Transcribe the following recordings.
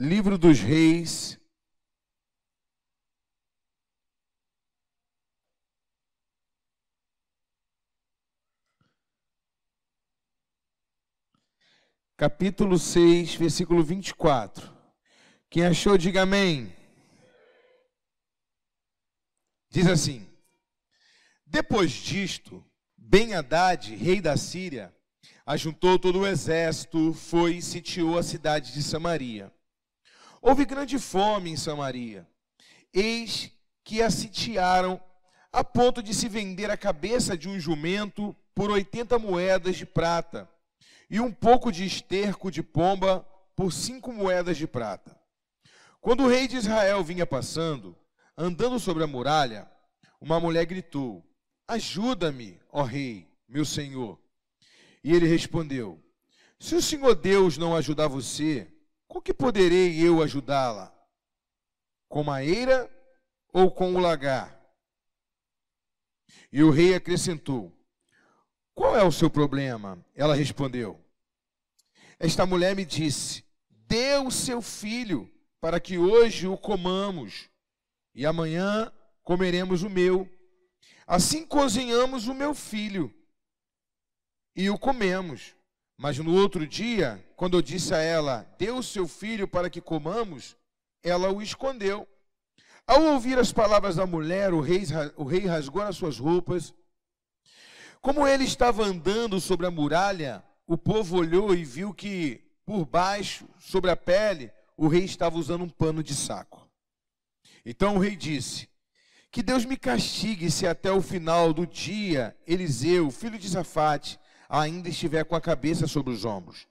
Livro dos Reis, capítulo 6, versículo 24. Quem achou, diga amém. Diz assim: depois disto, Ben-Hadad, rei da Síria, ajuntou todo o exército, foi e sitiou a cidade de Samaria. Houve grande fome em Samaria. Eis que a sitiaram a ponto de se vender a cabeça de um jumento por 80 moedas de prata e um pouco de esterco de pomba por 5 moedas de prata. Quando o rei de Israel vinha passando, andando sobre a muralha, uma mulher gritou: ajuda-me, ó rei, meu senhor. E ele respondeu: se o Senhor Deus não ajudar você, com que poderei eu ajudá-la? Com uma eira ou com o lagar? E o rei acrescentou: qual é o seu problema? Ela respondeu: esta mulher me disse: dê o seu filho, para que hoje o comamos, e amanhã comeremos o meu. Assim cozinhamos o meu filho, e o comemos. Mas no outro dia, quando eu disse a ela: dê o seu filho para que comamos, ela o escondeu. Ao ouvir as palavras da mulher, o rei rasgou as suas roupas. Como ele estava andando sobre a muralha, o povo olhou e viu que, por baixo, sobre a pele, o rei estava usando um pano de saco. Então o rei disse: que Deus me castigue se até o final do dia Eliseu, filho de Safate, ainda estiver com a cabeça sobre os ombros.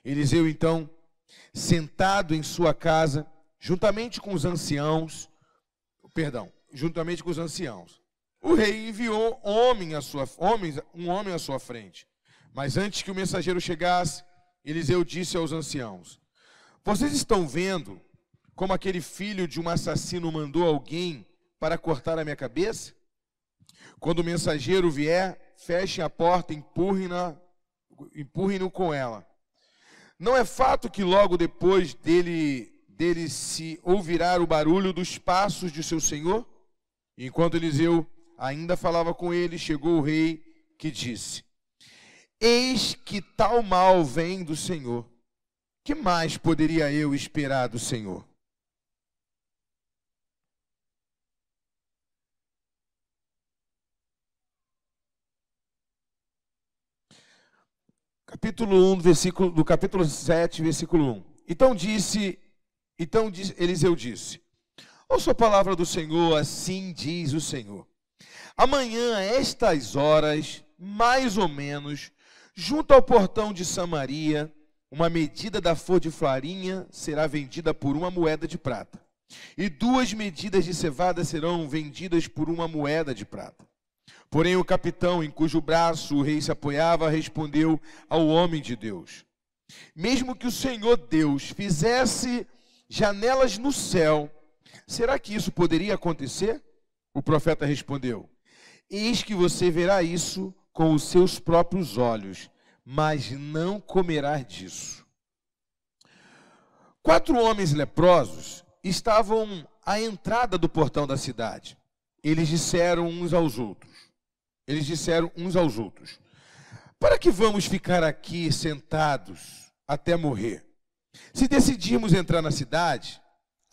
Eliseu, então, sentado em sua casa, juntamente com os anciãos, o rei enviou um homem à sua frente. Mas antes que o mensageiro chegasse, Eliseu disse aos anciãos: vocês estão vendo como aquele filho de um assassino mandou alguém para cortar a minha cabeça? Quando o mensageiro vier, fechem a porta e empurrem-no com ela. Não é fato que logo depois dele se ouvirá o barulho dos passos de seu senhor? Enquanto Eliseu ainda falava com ele, chegou o rei, que disse: eis que tal mal vem do Senhor. Que mais poderia eu esperar do Senhor? Capítulo 1, do capítulo 7, versículo 1. Então Eliseu disse: ouça a palavra do Senhor, assim diz o Senhor. Amanhã, a estas horas, mais ou menos, junto ao portão de Samaria, uma medida da flor de farinha será vendida por 1 moeda de prata, e 2 medidas de cevada serão vendidas por 1 moeda de prata. Porém, o capitão, em cujo braço o rei se apoiava, respondeu ao homem de Deus: mesmo que o Senhor Deus fizesse janelas no céu, será que isso poderia acontecer? O profeta respondeu: eis que você verá isso com os seus próprios olhos, mas não comerá disso. 4 homens leprosos estavam à entrada do portão da cidade. Eles disseram uns aos outros: para que vamos ficar aqui sentados até morrer? Se decidirmos entrar na cidade,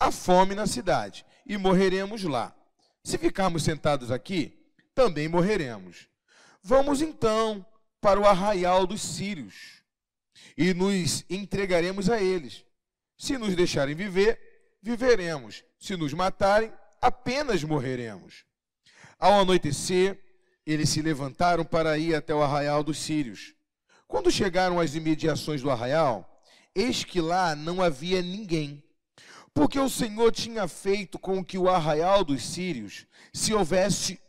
há fome na cidade e morreremos lá. Se ficarmos sentados aqui, também morreremos. Vamos então para o arraial dos sírios e nos entregaremos a eles. Se nos deixarem viver, viveremos. Se nos matarem, apenas morreremos. Ao anoitecer, eles se levantaram para ir até o arraial dos sírios. Quando chegaram às imediações do arraial, eis que lá não havia ninguém, porque o Senhor tinha feito com que o arraial dos sírios se ouvisse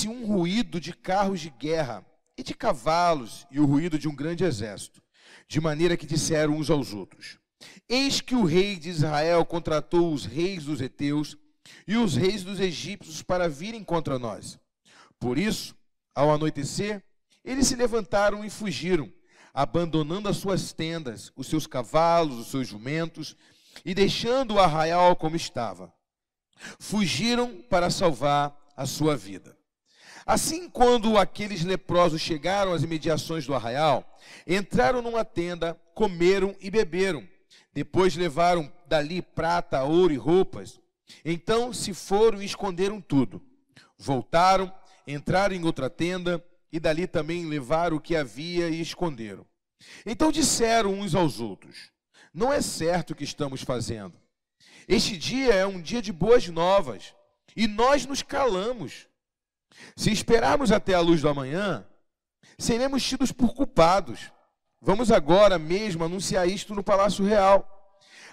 um ruído de carros de guerra e de cavalos e o ruído de um grande exército, de maneira que disseram uns aos outros: eis que o rei de Israel contratou os reis dos heteus e os reis dos egípcios para virem contra nós. Por isso, ao anoitecer, eles se levantaram e fugiram, abandonando as suas tendas, os seus cavalos, os seus jumentos, e deixando o arraial como estava. Fugiram para salvar a sua vida. Assim, quando aqueles leprosos chegaram às imediações do arraial, entraram numa tenda, comeram e beberam. Depois levaram dali prata, ouro e roupas. Então se foram e esconderam tudo. Voltaram, entraram em outra tenda, e dali também levaram o que havia e esconderam. Então disseram uns aos outros: não é certo o que estamos fazendo. Este dia é um dia de boas novas, e nós nos calamos. Se esperarmos até a luz da manhã, seremos tidos por culpados. Vamos agora mesmo anunciar isto no Palácio Real.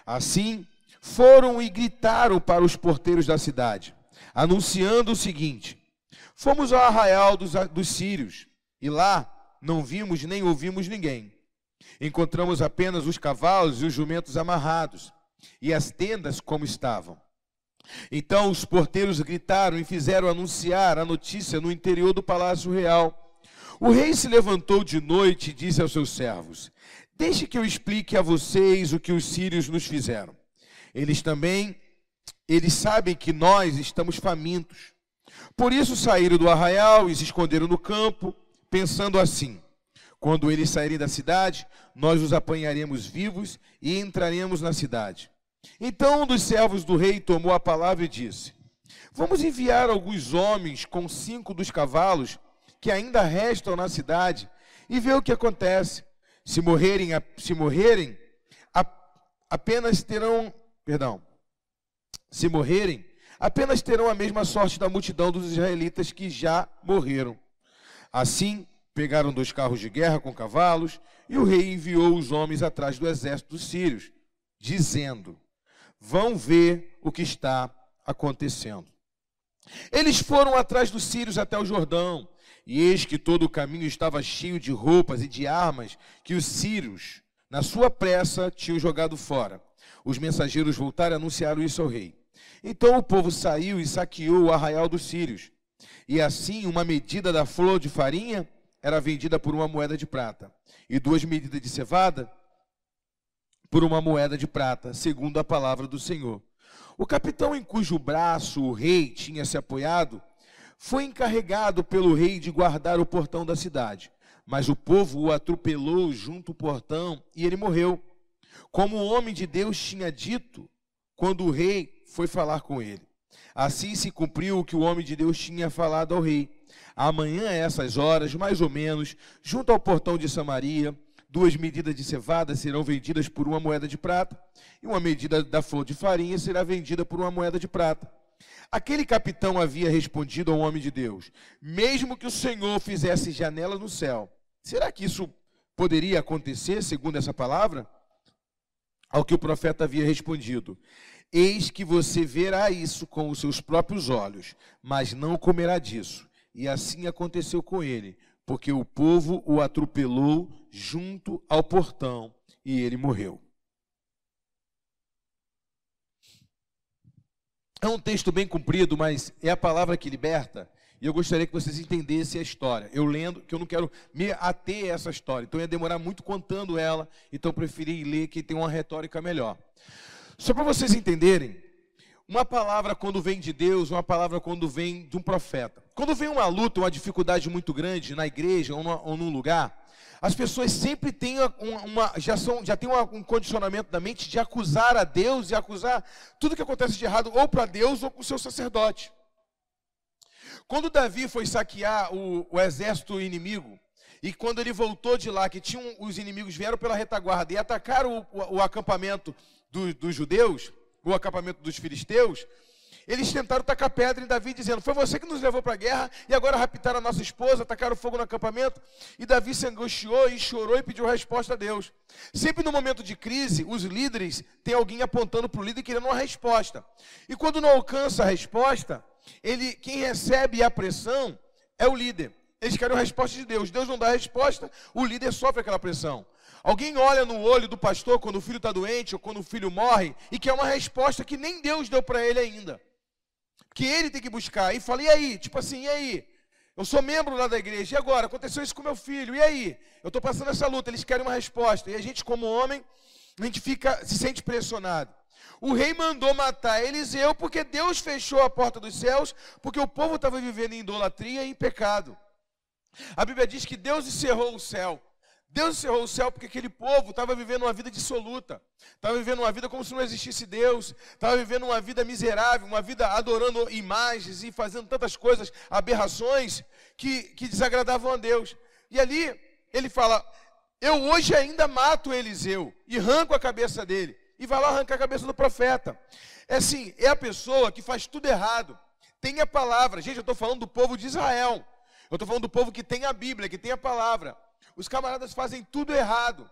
Assim, foram e gritaram para os porteiros da cidade, anunciando o seguinte: fomos ao arraial dos sírios, e lá não vimos nem ouvimos ninguém. Encontramos apenas os cavalos e os jumentos amarrados, e as tendas como estavam. Então os porteiros gritaram e fizeram anunciar a notícia no interior do Palácio Real. O rei se levantou de noite e disse aos seus servos: deixe que eu explique a vocês o que os sírios nos fizeram. Eles sabem que nós estamos famintos. Por isso saíram do arraial e se esconderam no campo, pensando assim: quando eles saírem da cidade, nós os apanharemos vivos e entraremos na cidade. Então um dos servos do rei tomou a palavra e disse: vamos enviar alguns homens com 5 dos cavalos que ainda restam na cidade e ver o que acontece. Se morrerem, apenas terão a mesma sorte da multidão dos israelitas que já morreram. Assim, pegaram 2 carros de guerra com cavalos, e o rei enviou os homens atrás do exército dos sírios, dizendo: vão ver o que está acontecendo. Eles foram atrás dos sírios até o Jordão, e eis que todo o caminho estava cheio de roupas e de armas que os sírios, na sua pressa, tinham jogado fora. Os mensageiros voltaram e anunciaram isso ao rei. Então o povo saiu e saqueou o arraial dos sírios. E assim uma medida da flor de farinha era vendida por 1 moeda de prata, e 2 medidas de cevada por 1 moeda de prata, segundo a palavra do Senhor. O capitão em cujo braço o rei tinha se apoiado foi encarregado pelo rei de guardar o portão da cidade. Mas o povo o atropelou junto ao portão e ele morreu, como o homem de Deus tinha dito quando o rei foi falar com ele. Assim se cumpriu o que o homem de Deus tinha falado ao rei. Amanhã, a essas horas, mais ou menos, junto ao portão de Samaria, 2 medidas de cevada serão vendidas por 1 moeda de prata, e 1 medida da flor de farinha será vendida por 1 moeda de prata. Aquele capitão havia respondido ao homem de Deus: mesmo que o Senhor fizesse janela no céu, será que isso poderia acontecer, segundo essa palavra? Ao que o profeta havia respondido: eis que você verá isso com os seus próprios olhos, mas não comerá disso. E assim aconteceu com ele, porque o povo o atropelou junto ao portão e ele morreu. É um texto bem comprido, mas é a palavra que liberta, e eu gostaria que vocês entendessem a história. Eu lendo, que eu não quero me ater a essa história, então ia demorar muito contando ela, então eu preferi ler que tem uma retórica melhor. Só para vocês entenderem, uma palavra quando vem de Deus, uma palavra quando vem de um profeta. Quando vem uma luta, uma dificuldade muito grande na igreja ou num lugar, as pessoas sempre têm já tem um condicionamento da mente de acusar a Deus e acusar tudo que acontece de errado ou para Deus ou para o seu sacerdote. Quando Davi foi saquear o exército inimigo, e quando ele voltou de lá, que os inimigos vieram pela retaguarda e atacaram o acampamento dos judeus, o acampamento dos filisteus, eles tentaram tacar pedra em Davi, dizendo: foi você que nos levou para a guerra, e agora raptaram a nossa esposa, tacaram fogo no acampamento. E Davi se angustiou e chorou e pediu resposta a Deus. Sempre no momento de crise, os líderes têm alguém apontando para o líder querendo uma resposta. E quando não alcança a resposta, quem recebe a pressão é o líder. Eles querem a resposta de Deus. Deus não dá a resposta, o líder sofre aquela pressão. Alguém olha no olho do pastor quando o filho está doente ou quando o filho morre e quer uma resposta que nem Deus deu para ele ainda, que ele tem que buscar. E fala: e aí? Tipo assim, e aí? Eu sou membro lá da igreja. E agora? Aconteceu isso com meu filho. E aí? Eu estou passando essa luta. Eles querem uma resposta. E a gente, como homem, a gente se sente pressionado. O rei mandou matar Eliseu porque Deus fechou a porta dos céus, porque o povo estava vivendo em idolatria e em pecado. A Bíblia diz que Deus encerrou o céu. Deus encerrou o céu porque aquele povo estava vivendo uma vida dissoluta. Estava vivendo uma vida como se não existisse Deus. Estava vivendo uma vida miserável, uma vida adorando imagens e fazendo tantas coisas, aberrações, que desagradavam a Deus. E ali ele fala, eu hoje ainda mato Eliseu e arranco a cabeça dele. E vai lá arrancar a cabeça do profeta. É assim, é a pessoa que faz tudo errado. Tem a palavra. Gente, eu estou falando do povo de Israel. Eu estou falando do povo que tem a Bíblia, que tem a palavra. Os camaradas fazem tudo errado.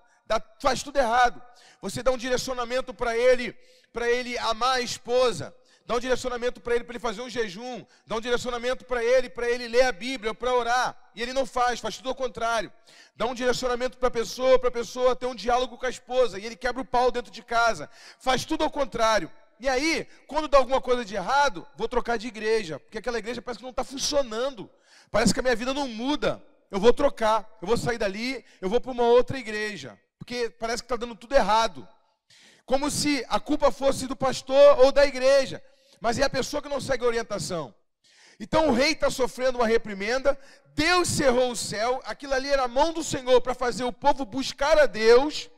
Faz tudo errado. Você dá um direcionamento para ele amar a esposa. Dá um direcionamento para ele fazer um jejum. Dá um direcionamento para ele ler a Bíblia, para orar. E ele não faz tudo ao contrário. Dá um direcionamento para a pessoa ter um diálogo com a esposa. E ele quebra o pau dentro de casa. Faz tudo ao contrário. E aí, quando dá alguma coisa de errado, vou trocar de igreja. Porque aquela igreja parece que não está funcionando. Parece que a minha vida não muda. Eu vou trocar. Eu vou sair dali, eu vou para uma outra igreja. Porque parece que está dando tudo errado. Como se a culpa fosse do pastor ou da igreja. Mas é a pessoa que não segue a orientação. Então o rei está sofrendo uma reprimenda, Deus cerrou o céu, aquilo ali era a mão do Senhor para fazer o povo buscar a Deus,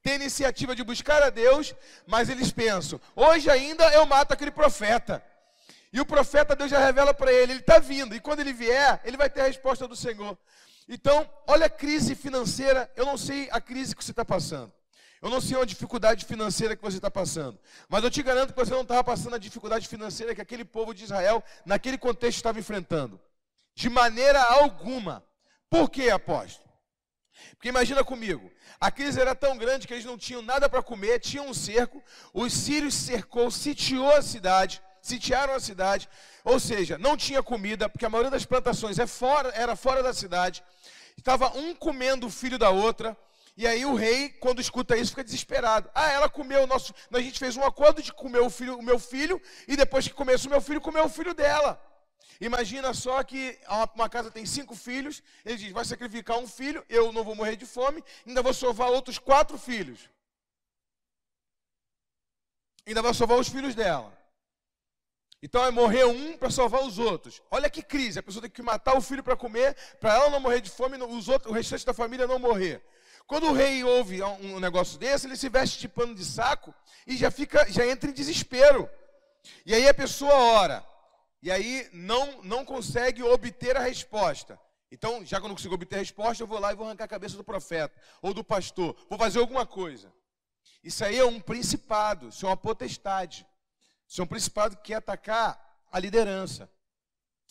ter a iniciativa de buscar a Deus, mas eles pensam, hoje ainda eu mato aquele profeta. E o profeta, Deus já revela para ele está vindo, e quando ele vier, ele vai ter a resposta do Senhor. Então, olha a crise financeira, eu não sei a crise que você está passando. Eu não sei uma dificuldade financeira que você está passando, mas eu te garanto que você não estava passando a dificuldade financeira que aquele povo de Israel, naquele contexto, estava enfrentando. De maneira alguma. Por quê, apóstolo? Porque imagina comigo, a crise era tão grande que eles não tinham nada para comer, tinham um cerco, os sírios sitiaram a cidade, ou seja, não tinha comida, porque a maioria das plantações era fora da cidade, estava um comendo o filho da outra. E aí o rei, quando escuta isso, fica desesperado. Ela comeu a gente fez um acordo de comer o meu filho, e depois que comesse o meu filho, comeu o filho dela. Imagina só que uma casa tem 5 filhos, ele diz, vai sacrificar um filho, eu não vou morrer de fome, ainda vou salvar outros 4 filhos. Ainda vai salvar os filhos dela. Então é morrer um para salvar os outros. Olha que crise, a pessoa tem que matar o filho para comer, para ela não morrer de fome, o restante da família não morrer. Quando o rei ouve um negócio desse, ele se veste de pano de saco e já entra em desespero. E aí a pessoa ora. E aí não consegue obter a resposta. Então, já que eu não consigo obter a resposta, eu vou lá e vou arrancar a cabeça do profeta ou do pastor. Vou fazer alguma coisa. Isso aí é um principado, isso é uma potestade. Isso é um principado que quer atacar a liderança.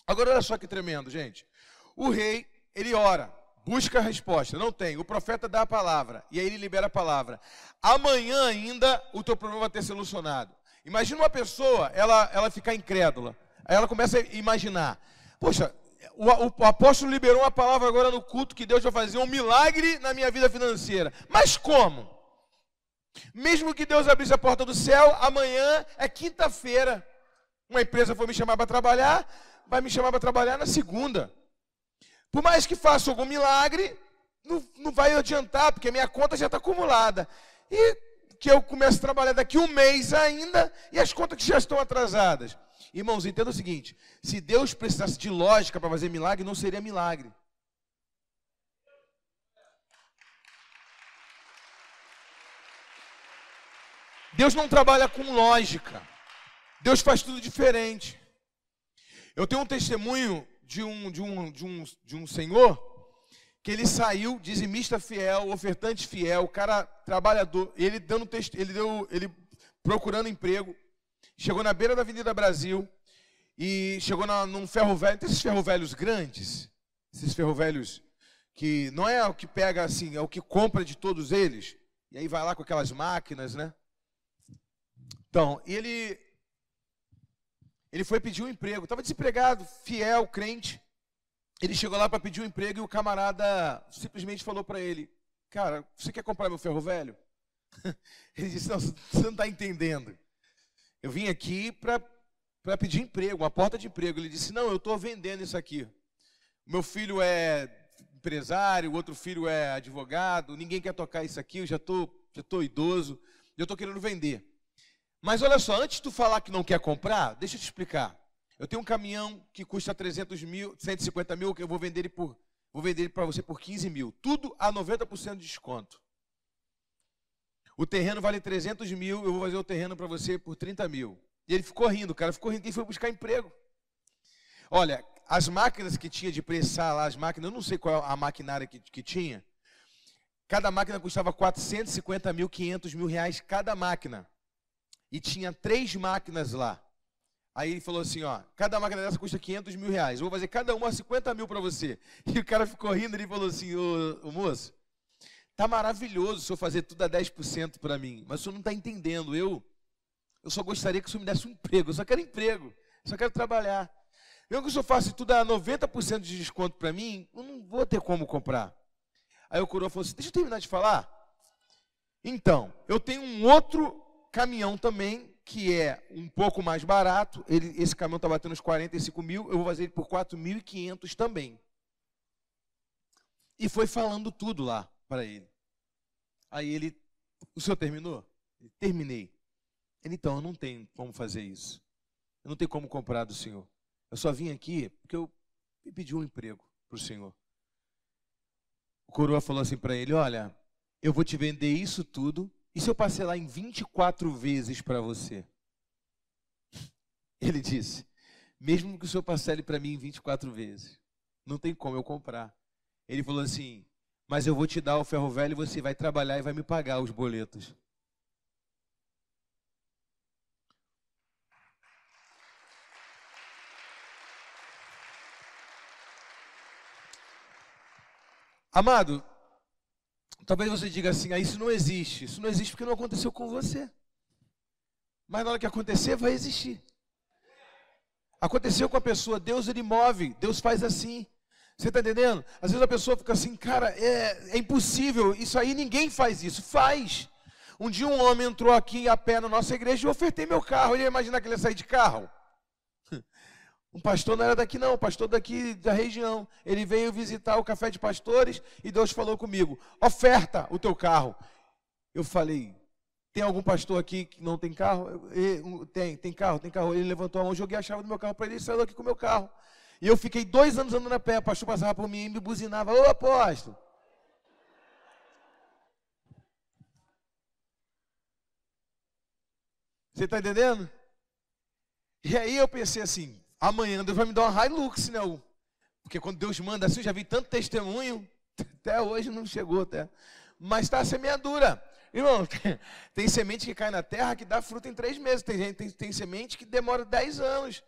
Agora, olha só que tremendo, gente. O rei, ele ora. Busca a resposta, não tem. O profeta dá a palavra, e aí ele libera a palavra. Amanhã ainda o teu problema vai ter solucionado. Imagina uma pessoa, ela ficar incrédula. Aí ela começa a imaginar. Poxa, o apóstolo liberou uma palavra agora no culto que Deus vai fazer um milagre na minha vida financeira. Mas como? Mesmo que Deus abrisse a porta do céu, amanhã é quinta-feira. Uma empresa for me chamar para trabalhar, vai me chamar para trabalhar na segunda. Por mais que faça algum milagre, não vai adiantar, porque a minha conta já está acumulada. E que eu comece a trabalhar daqui um mês ainda, e as contas que já estão atrasadas. Irmãos, entenda o seguinte, se Deus precisasse de lógica para fazer milagre, não seria milagre. Deus não trabalha com lógica. Deus faz tudo diferente. Eu tenho um testemunho de um senhor que ele saiu dizimista fiel, ofertante fiel, cara trabalhador, ele procurando emprego, chegou na beira da Avenida Brasil e chegou num ferro velho, tem esses ferro velhos grandes, esses ferro velhos que não é o que pega assim, é o que compra de todos eles, e aí vai lá com aquelas máquinas, né? Então, ele foi pedir um emprego, estava desempregado, fiel, crente. Ele chegou lá para pedir um emprego e o camarada simplesmente falou para ele, cara, você quer comprar meu ferro velho? Ele disse, não, você não está entendendo. Eu vim aqui para pedir emprego, uma porta de emprego. Ele disse, não, eu estou vendendo isso aqui. meu filho é empresário, o outro filho é advogado, ninguém quer tocar isso aqui, eu já tô idoso, eu estou querendo vender. Mas olha só, antes de tu falar que não quer comprar, deixa eu te explicar. Eu tenho um caminhão que custa 300 mil, 150 mil, que eu vou vender ele para você por 15 mil. Tudo a 90% de desconto. O terreno vale 300 mil, eu vou fazer o terreno para você por 30 mil. E ele ficou rindo, o cara ficou rindo, quem foi buscar emprego? Olha, as máquinas que tinha de pressar lá, as máquinas, eu não sei qual a maquinária que tinha, cada máquina custava 450 mil, 500 mil reais cada máquina. E tinha 3 máquinas lá. Aí ele falou assim, ó, cada máquina dessa custa 500 mil reais, eu vou fazer cada uma 50 mil para você. E o cara ficou rindo, ele falou assim, ô moço, tá maravilhoso o senhor fazer tudo a 10% para mim, mas o senhor não está entendendo, eu só gostaria que o senhor me desse um emprego, eu só quero emprego, eu só quero trabalhar. Mesmo que o senhor faça tudo a 90% de desconto para mim, eu não vou ter como comprar. Aí o coroa falou assim, deixa eu terminar de falar. Então, eu tenho um outro caminhão também, que é um pouco mais barato, esse caminhão está batendo uns 45 mil, eu vou fazer ele por 4.500 também. E foi falando tudo lá para ele. Aí ele, o senhor terminou? Terminei. Ele, então, eu não tenho como fazer isso. Eu não tenho como comprar do senhor. Eu só vim aqui porque eu me pedi um emprego para o senhor. O coroa falou assim para ele, olha, eu vou te vender isso tudo, e se eu parcelar em 24 vezes para você? Ele disse, mesmo que o senhor parcele para mim em 24 vezes, não tem como eu comprar. Ele falou assim, mas eu vou te dar o ferro velho e você vai trabalhar e vai me pagar os boletos. Amado, talvez você diga assim, isso não existe. Isso não existe porque não aconteceu com você. Mas na hora que acontecer, vai existir. Aconteceu com a pessoa, Deus ele move, Deus faz assim. Você está entendendo? Às vezes a pessoa fica assim, cara, é impossível, isso aí ninguém faz isso. Faz. Um dia um homem entrou aqui a pé na nossa igreja e eu ofertei meu carro. Ele ia imaginar que ele ia sair de carro? Um pastor não era daqui não, um pastor daqui da região. Ele veio visitar o café de pastores e Deus falou comigo, oferta o teu carro. Eu falei, tem algum pastor aqui que não tem carro? Tem carro. Ele levantou a mão, joguei a chave do meu carro para ele e saiu daqui com o meu carro. E eu fiquei 2 anos andando a pé, o pastor passava por mim e me buzinava, ô apóstolo. Você está entendendo? E aí eu pensei assim, amanhã Deus vai me dar uma Hilux, né? Porque quando Deus manda assim, eu já vi tanto testemunho, até hoje não chegou até. Mas está a semeadura. Irmão, tem semente que cai na terra que dá fruta em 3 meses. Tem semente que demora 10 anos.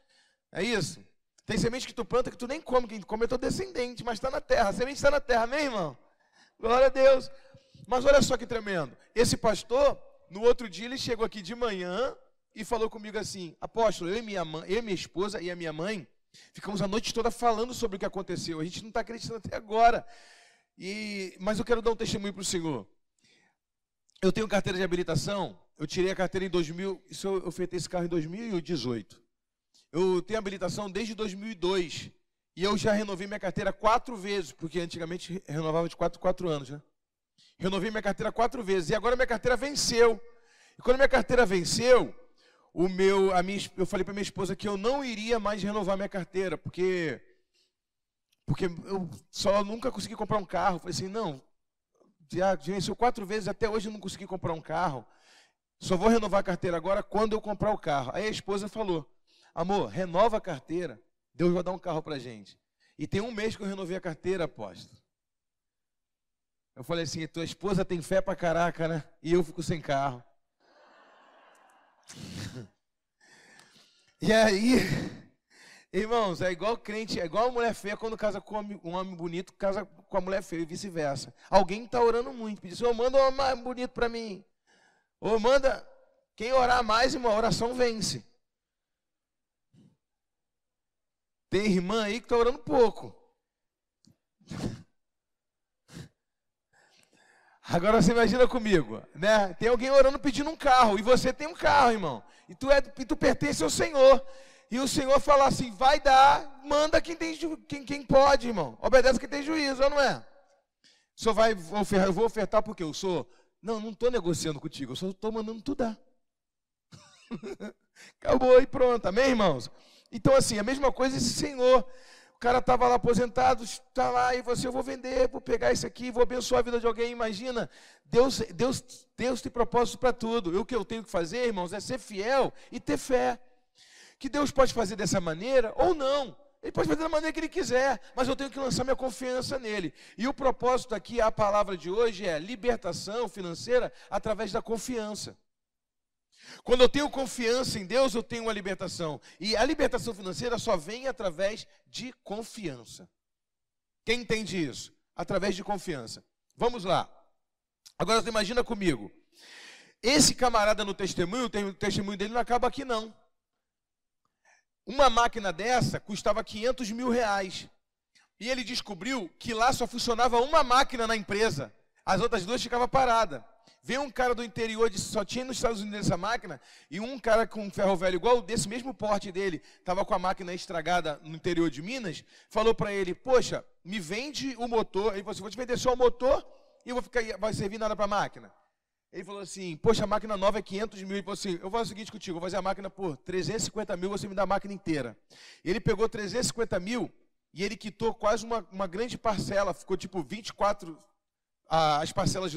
É isso? Tem semente que tu planta que tu nem come, quem come é teu descendente, mas está na terra. A semente está na terra, amém, irmão? Glória a Deus. Mas olha só que tremendo. Esse pastor, no outro dia, ele chegou aqui de manhã e falou comigo assim, apóstolo, eu e minha esposa e a minha mãe, ficamos a noite toda falando sobre o que aconteceu. A gente não está acreditando até agora. Mas eu quero dar um testemunho para o Senhor. Eu tenho carteira de habilitação, eu tirei a carteira em 2000, eu ofertei esse carro em 2018. Eu tenho habilitação desde 2002 e eu já renovei minha carteira 4 vezes, porque antigamente renovava de 4 anos, né? Renovei minha carteira 4 vezes e agora minha carteira venceu. E quando minha carteira venceu, eu falei para minha esposa que eu não iria mais renovar minha carteira, porque eu só nunca consegui comprar um carro. Eu falei assim, não, já venceu 4 vezes, até hoje eu não consegui comprar um carro. Só vou renovar a carteira agora quando eu comprar o carro. Aí a esposa falou, amor, renova a carteira, Deus vai dar um carro para a gente. E tem 1 mês que eu renovei a carteira, apóstolo. Eu falei assim, tua esposa tem fé pra caraca, né? E eu fico sem carro. E aí, irmãos, é igual crente, é igual a mulher feia quando casa com um homem bonito, casa com a mulher feia e vice-versa. Alguém está orando muito, pediu, Senhor, manda um homem mais bonito para mim. Ou manda, quem orar mais, irmão, a oração vence. Tem irmã aí que está orando pouco. Agora você imagina comigo, né? Tem alguém orando pedindo um carro, e você tem um carro, irmão. E tu pertence ao Senhor. E o Senhor fala assim, vai dar, manda quem pode, irmão. Obedece quem tem juízo, ou não é? O senhor vai ofertar, eu vou ofertar porque eu sou... Não estou negociando contigo, eu só estou mandando tu dar. Acabou e pronto, amém, irmãos? Então assim, a mesma coisa esse Senhor. O cara estava lá aposentado, está lá, e você, eu vou vender, vou pegar isso aqui, vou abençoar a vida de alguém. Imagina, Deus tem propósito para tudo. O que eu tenho que fazer, irmãos, é ser fiel e ter fé. Que Deus pode fazer dessa maneira ou não. Ele pode fazer da maneira que Ele quiser, mas eu tenho que lançar minha confiança nele. E o propósito aqui, a palavra de hoje é libertação financeira através da confiança. Quando eu tenho confiança em Deus, eu tenho uma libertação. E a libertação financeira só vem através de confiança. Quem entende isso? Através de confiança. Vamos lá. Agora você imagina comigo. Esse camarada no testemunho, o testemunho dele não acaba aqui não. Uma máquina dessa custava 500 mil reais. E ele descobriu que lá só funcionava uma máquina na empresa. As outras duas ficavam paradas. Veio um cara do interior, só tinha nos Estados Unidos essa máquina, e um cara com um ferro velho igual desse mesmo porte dele, estava com a máquina estragada no interior de Minas, falou para ele, poxa, me vende o motor, ele falou assim, vou te vender só o motor, e vai servir nada para a máquina. Ele falou assim, poxa, a máquina nova é 500 mil, ele falou assim, eu vou fazer o seguinte contigo, eu vou fazer a máquina por 350 mil, você me dá a máquina inteira. Ele pegou 350 mil, e ele quitou quase uma grande parcela, ficou tipo 24, as parcelas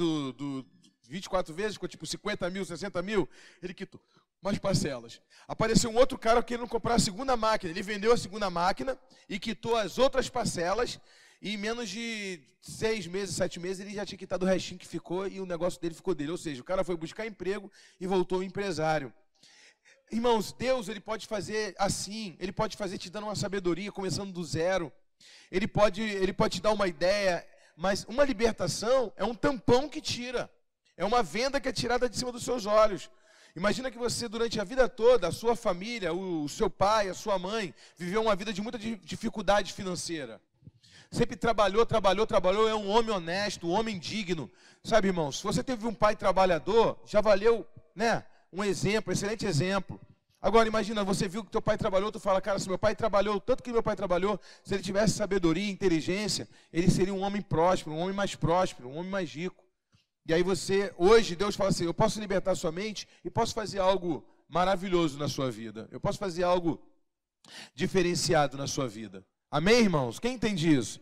24 vezes, ficou tipo 50 mil, 60 mil, ele quitou umas parcelas. Apareceu um outro cara querendo comprar a segunda máquina, ele vendeu a segunda máquina e quitou as outras parcelas, e em menos de 6 meses, 7 meses, ele já tinha quitado o restinho que ficou e o negócio dele ficou dele. Ou seja, o cara foi buscar emprego e voltou um empresário. Irmãos, Deus, Ele pode fazer assim, Ele pode fazer te dando uma sabedoria, começando do zero. Ele pode te dar uma ideia, mas uma libertação é um tampão que tira. É uma venda que é tirada de cima dos seus olhos. Imagina que você, durante a vida toda, a sua família, o seu pai, a sua mãe, viveu uma vida de muita dificuldade financeira. Sempre trabalhou, é um homem honesto, um homem digno. Sabe, irmãos, se você teve um pai trabalhador, já valeu, né, um exemplo, excelente exemplo. Agora, imagina, você viu que teu pai trabalhou, tu fala, cara, se meu pai trabalhou, tanto que meu pai trabalhou, se ele tivesse sabedoria e inteligência, ele seria um homem próspero, um homem mais próspero, um homem mais rico. E aí hoje Deus fala assim, eu posso libertar sua mente e posso fazer algo maravilhoso na sua vida. Eu posso fazer algo diferenciado na sua vida. Amém, irmãos? Quem entende isso?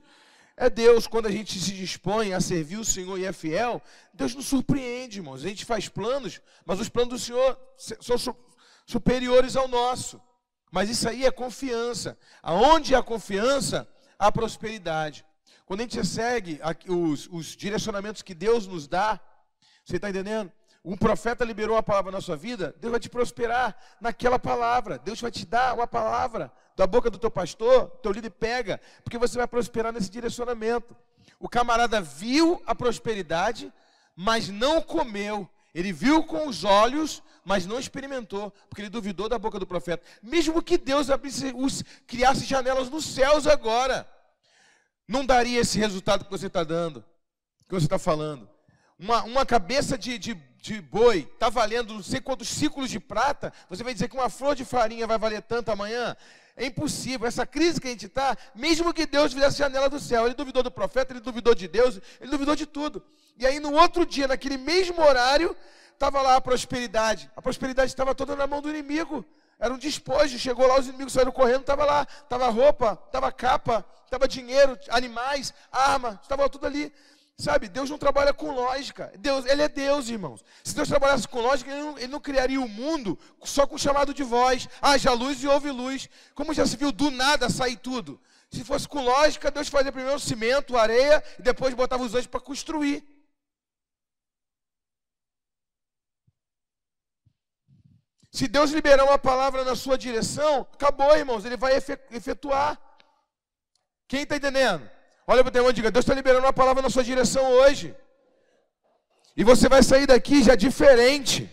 É Deus, quando a gente se dispõe a servir o Senhor e é fiel, Deus nos surpreende, irmãos. A gente faz planos, mas os planos do Senhor são superiores ao nosso. Mas isso aí é confiança. Aonde há confiança, há prosperidade. Quando a gente segue os direcionamentos que Deus nos dá, você está entendendo? Um profeta liberou uma palavra na sua vida, Deus vai te prosperar naquela palavra. Deus vai te dar uma palavra da boca do teu pastor, teu líder pega, porque você vai prosperar nesse direcionamento. O camarada viu a prosperidade, mas não comeu. Ele viu com os olhos, mas não experimentou, porque ele duvidou da boca do profeta. Mesmo que Deus criasse janelas nos céus agora, não daria esse resultado que você está dando, que você está falando. Uma cabeça de boi está valendo não sei quantos ciclos de prata, você vai dizer que uma flor de farinha vai valer tanto amanhã? É impossível. Essa crise que a gente está, mesmo que Deus fizesse janela do céu, ele duvidou do profeta, ele duvidou de Deus, ele duvidou de tudo. E aí no outro dia, naquele mesmo horário, estava lá a prosperidade. A prosperidade estava toda na mão do inimigo. Era um despojo, chegou lá, os inimigos saíram correndo, estava lá, estava roupa, estava capa, estava dinheiro, animais, arma, estava tudo ali. Sabe, Deus não trabalha com lógica. Ele é Deus, irmãos. Se Deus trabalhasse com lógica, ele não criaria o mundo só com chamado de voz. Haja luz e houve luz. Como já se viu, do nada sair tudo. Se fosse com lógica, Deus fazia primeiro o cimento, a areia, e depois botava os anjos para construir. Se Deus liberar uma palavra na sua direção, acabou, irmãos, Ele vai efetuar. Quem está entendendo? Olha para o teu irmão e diga, Deus está liberando uma palavra na sua direção hoje. E você vai sair daqui já diferente.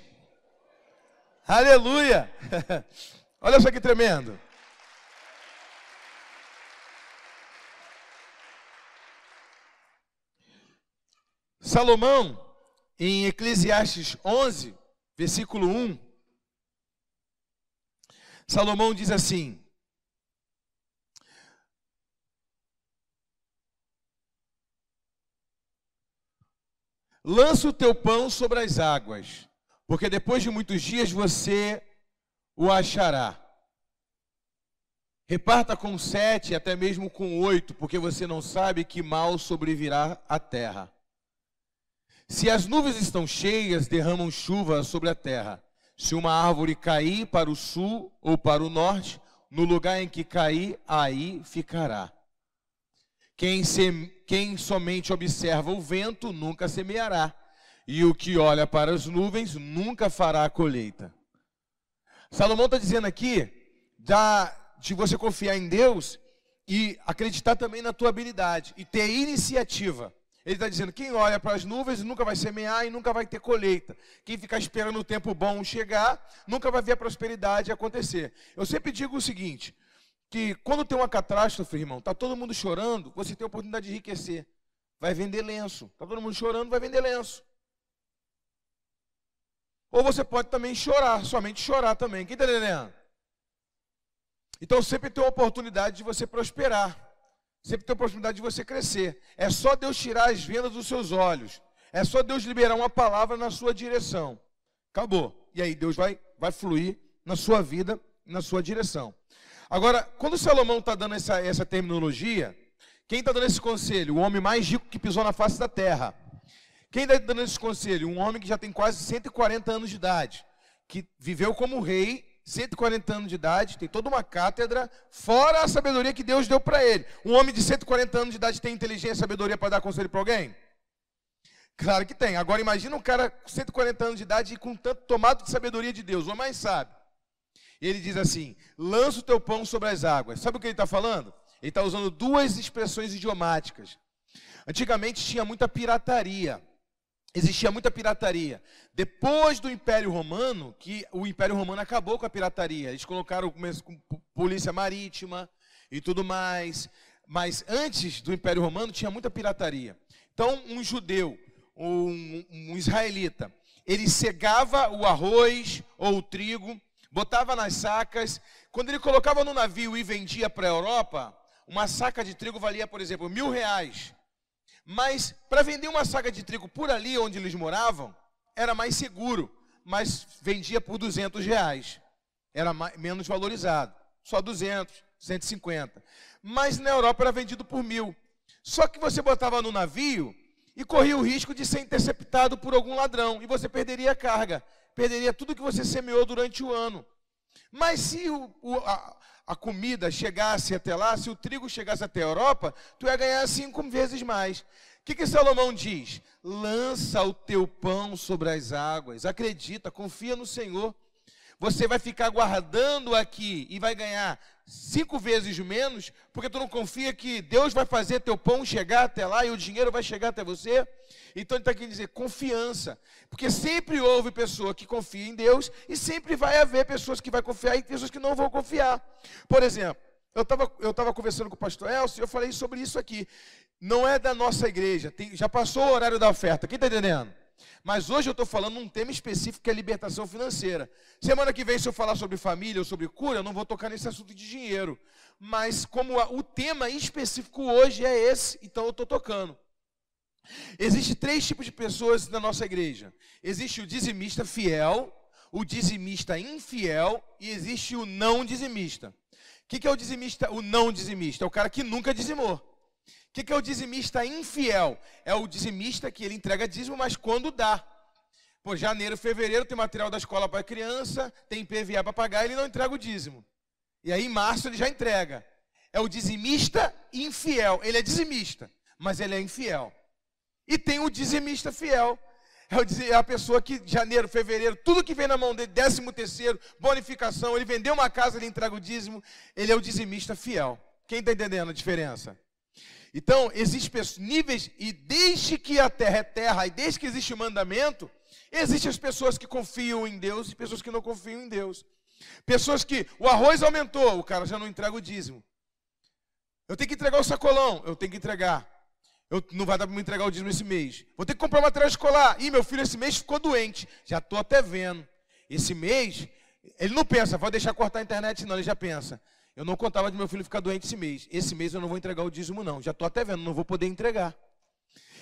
Aleluia! Olha só que tremendo. Salomão, em Eclesiastes 11, versículo 1, Salomão diz assim: lança o teu pão sobre as águas, porque depois de muitos dias você o achará. Reparta com 7, até mesmo com 8, porque você não sabe que mal sobrevirá à terra. Se as nuvens estão cheias, derramam chuva sobre a terra. Se uma árvore cair para o sul ou para o norte, no lugar em que cair, aí ficará. Quem somente observa o vento nunca semeará, e o que olha para as nuvens nunca fará a colheita. Salomão está dizendo aqui de você confiar em Deus e acreditar também na tua habilidade e ter iniciativa. Ele está dizendo: quem olha para as nuvens nunca vai semear e nunca vai ter colheita. Quem ficar esperando o tempo bom chegar, nunca vai ver a prosperidade acontecer. Eu sempre digo o seguinte, que quando tem uma catástrofe, irmão, está todo mundo chorando, você tem a oportunidade de enriquecer. Vai vender lenço. Está todo mundo chorando, vai vender lenço. Ou você pode também chorar, somente chorar também. Quem está entendendo? Então sempre tem uma oportunidade de você prosperar. Sempre tem a oportunidade de você crescer. É só Deus tirar as vendas dos seus olhos. É só Deus liberar uma palavra na sua direção. Acabou. E aí Deus vai fluir na sua vida, na sua direção. Agora, quando Salomão está dando essa terminologia, quem está dando esse conselho? O homem mais rico que pisou na face da terra. Quem está dando esse conselho? Um homem que já tem quase 140 anos de idade, que viveu como rei, 140 anos de idade, tem toda uma cátedra, fora a sabedoria que Deus deu para ele. Um homem de 140 anos de idade tem inteligência e sabedoria para dar conselho para alguém? Claro que tem. Agora imagina um cara com 140 anos de idade e com tanto tomado de sabedoria de Deus, o homem mais sabe. Ele diz assim: lança o teu pão sobre as águas. Sabe o que ele está falando? Ele está usando duas expressões idiomáticas. Antigamente tinha muita pirataria. Existia muita pirataria. Depois do Império Romano, que o Império Romano acabou com a pirataria. Eles colocaram com polícia marítima e tudo mais. Mas antes do Império Romano tinha muita pirataria. Então um judeu, um israelita, ele cegava o arroz ou o trigo, botava nas sacas. Quando ele colocava no navio e vendia para a Europa, uma saca de trigo valia, por exemplo, R$1.000. Mas para vender uma saca de trigo por ali onde eles moravam, era mais seguro, mas vendia por R$200. Era menos valorizado, só 200, 150. Mas na Europa era vendido por 1.000. Só que você botava no navio e corria o risco de ser interceptado por algum ladrão, e você perderia a carga, perderia tudo que você semeou durante o ano. Mas se a comida chegasse até lá, se o trigo chegasse até a Europa, tu ia ganhar 5 vezes mais. O que Salomão diz? Lança o teu pão sobre as águas, acredita, confia no Senhor. Você vai ficar guardando aqui e vai ganhar 5 vezes menos, porque tu não confia que Deus vai fazer teu pão chegar até lá e o dinheiro vai chegar até você. Então ele está querendo dizer confiança, porque sempre houve pessoa que confia em Deus e sempre vai haver pessoas que vão confiar e pessoas que não vão confiar. Por exemplo, eu estava conversando com o pastor Elcio e eu falei sobre isso aqui. Não é da nossa igreja, já passou o horário da oferta, quem está entendendo? Mas hoje eu estou falando um tema específico que é libertação financeira. Semana que vem, se eu falar sobre família ou sobre cura, eu não vou tocar nesse assunto de dinheiro. Mas como o tema específico hoje é esse, então eu estou tocando. Existem 3 tipos de pessoas na nossa igreja. Existe o dizimista fiel, o dizimista infiel e existe o não dizimista. O que é o dizimista, o não dizimista? É o cara que nunca dizimou. O que é o dizimista infiel? É o dizimista que ele entrega dízimo, mas quando dá. Pô, janeiro, fevereiro tem material da escola para criança, tem IPVA para pagar, ele não entrega o dízimo. E aí em março ele já entrega. É o dizimista infiel. Ele é dizimista, mas ele é infiel. E tem o dizimista fiel. É a pessoa que janeiro, fevereiro, tudo que vem na mão dele, 13º, bonificação, ele vendeu uma casa, ele entrega o dízimo, ele é o dizimista fiel. Quem está entendendo a diferença? Então, existem níveis, e desde que a terra é terra, e desde que existe o mandamento, existem as pessoas que confiam em Deus e pessoas que não confiam em Deus. Pessoas que o arroz aumentou, o cara já não entrega o dízimo. Eu tenho que entregar o sacolão, eu tenho que entregar. Não vai dar para me entregar o dízimo esse mês. Vou ter que comprar material escolar. Ih, meu filho esse mês ficou doente. Já estou até vendo. Esse mês, Ele não pensa, vou deixar cortar a internet, não. Ele já pensa, eu não contava de meu filho ficar doente esse mês. Esse mês eu não vou entregar o dízimo, não. Já estou até vendo, não vou poder entregar.